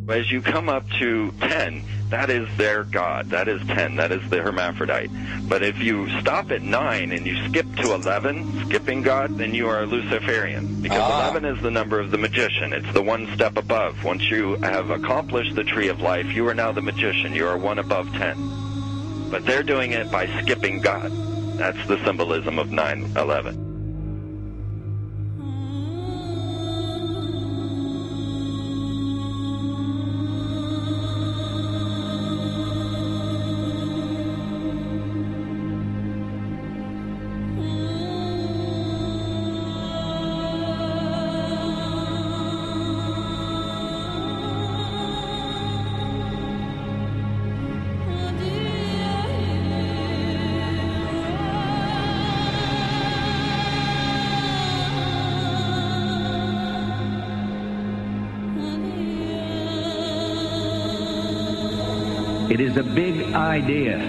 As you come up to 10, that is their god. That is 10. That is the hermaphrodite. But if you stop at 9 and you skip to 11, skipping God, then you are a Luciferian. Because 11 is the number of the magician. It's the one step above. Once you have accomplished the tree of life, you are now the magician. You are one above 10. But they're doing it by skipping God. That's the symbolism of 9/11. It is a big idea,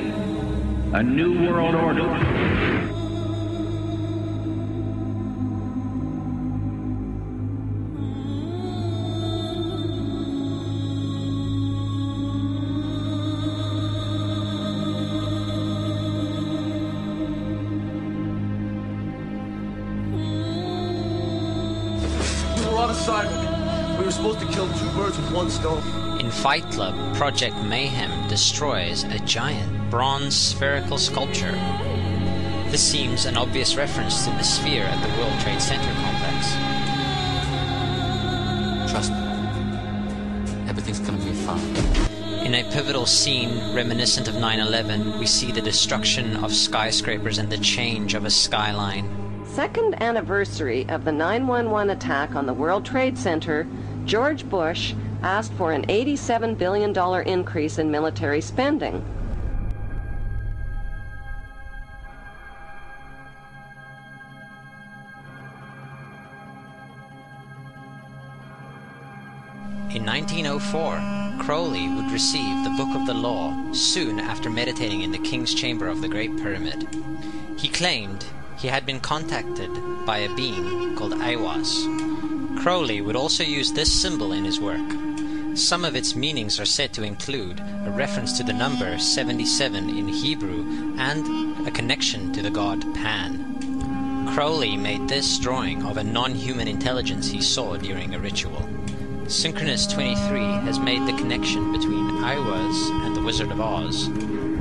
a new world order. We were on assignment. We were supposed to kill 2 birds with 1 stone. In Fight Club, Project Mayhem destroys a giant bronze spherical sculpture. This seems an obvious reference to the sphere at the World Trade Center complex. Trust me. Everything's gonna be fine. In a pivotal scene reminiscent of 9/11, we see the destruction of skyscrapers and the change of a skyline. Second anniversary of the 9/11 attack on the World Trade Center, George Bush asked for an $87 billion increase in military spending. In 1904, Crowley would receive the Book of the Law soon after meditating in the King's Chamber of the Great Pyramid. He claimed he had been contacted by a being called Aiwass. Crowley would also use this symbol in his work. Some of its meanings are said to include a reference to the number 77 in Hebrew and a connection to the god Pan. Crowley made this drawing of a non-human intelligence he saw during a ritual. Synchronous 23 has made the connection between Aiwass and the Wizard of Oz,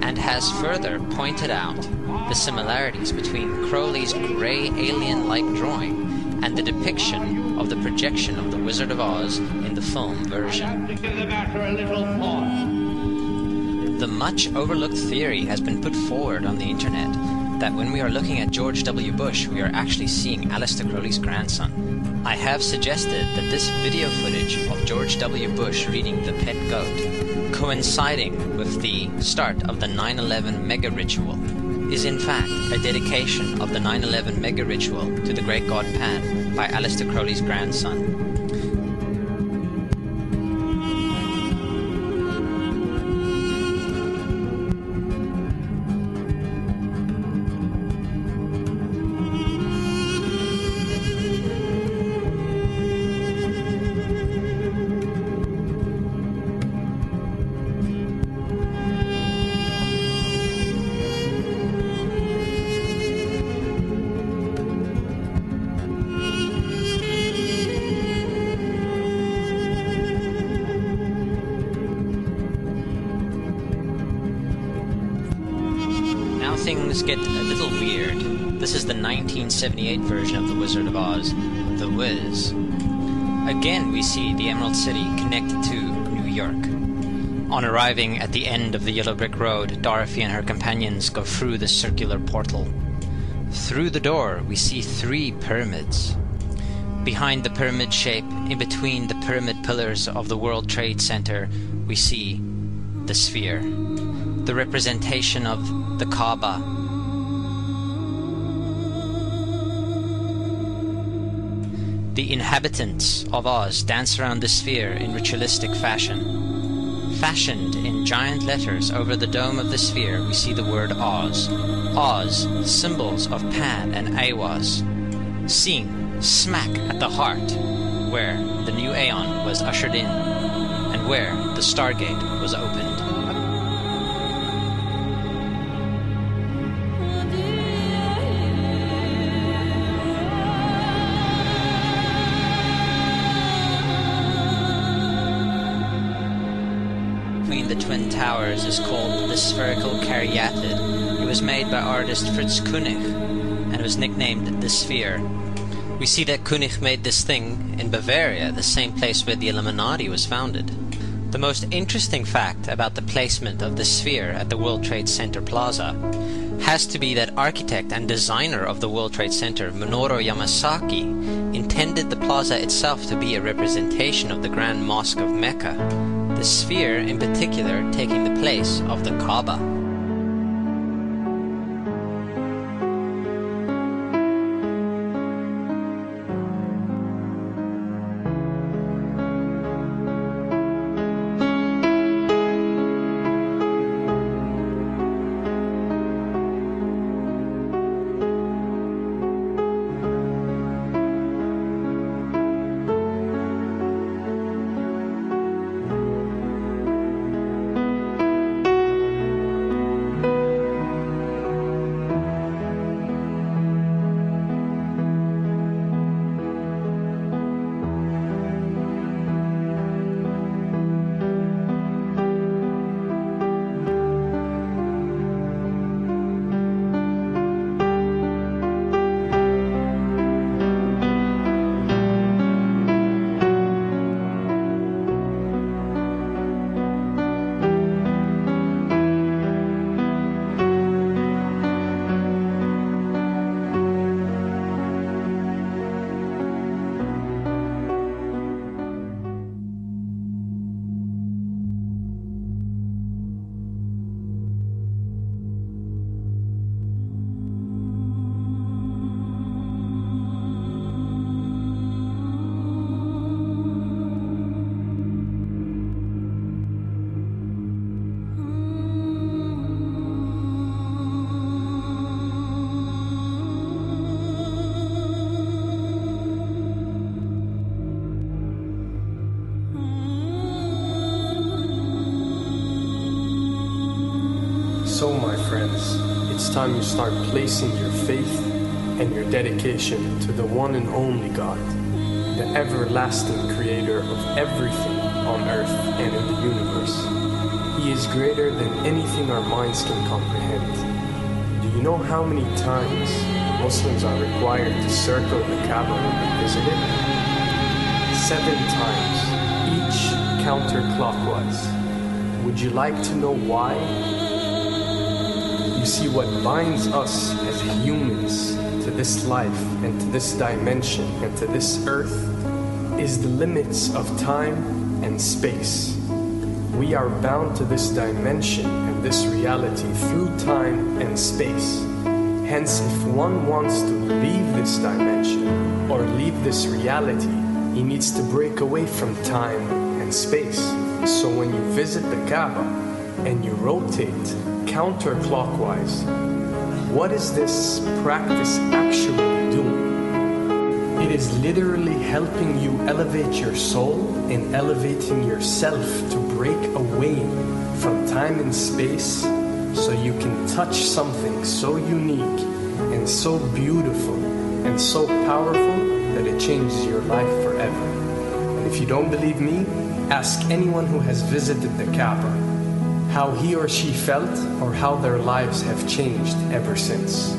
and has further pointed out the similarities between Crowley's grey alien-like drawing and the depiction of the projection of the Wizard of Oz in the film version. The much overlooked theory has been put forward on the internet that when we are looking at George W. Bush, we are actually seeing Aleister Crowley's grandson. I have suggested that this video footage of George W. Bush reading The Pet Goat, coinciding with the start of the 9/11 mega ritual, is in fact a dedication of the 9/11 mega ritual to the great god Pan by Aleister Crowley's grandson. Things get a little weird. This is the 1978 version of The Wizard of Oz, The Wiz. Again, we see the Emerald City connected to New York. On arriving at the end of the Yellow Brick Road, Dorothy and her companions go through the circular portal. Through the door, we see 3 pyramids. Behind the pyramid shape, in between the pyramid pillars of the World Trade Center, we see the sphere, the representation of the Kaaba. The inhabitants of Oz dance around the sphere in ritualistic fashion. Fashioned in giant letters over the dome of the sphere, we see the word Oz. Oz, symbols of Pan and Aiwass, seen smack at the heart where the new Aeon was ushered in, and and where the Stargate was opened. Between the Twin Towers is called the spherical caryatid. It was made by artist Fritz Koenig and was nicknamed the Sphere. We see that Koenig made this thing in Bavaria, the same place where the Illuminati was founded. The most interesting fact about the placement of the Sphere at the World Trade Center Plaza has to be that architect and designer of the World Trade Center, Minoru Yamasaki, intended the plaza itself to be a representation of the Grand Mosque of Mecca, the Sphere in particular taking the place of the Kaaba. So, my friends, it's time you start placing your faith and your dedication to the one and only God, the everlasting creator of everything on earth and in the universe. He is greater than anything our minds can comprehend. Do you know how many times Muslims are required to circle the Kaaba when they visit it? 7 times, each counterclockwise. Would you like to know why? You see, what binds us as humans to this life and to this dimension and to this earth is the limits of time and space. We are bound to this dimension and this reality through time and space. Hence, if one wants to leave this dimension or leave this reality, he needs to break away from time and space. So when you visit the Kaaba and you rotate counterclockwise, what is this practice actually doing? It is literally helping you elevate your soul and elevating yourself to break away from time and space so you can touch something so unique and so beautiful and so powerful that it changes your life forever. And if you don't believe me, ask anyone who has visited the Kaaba how he or she felt or how their lives have changed ever since.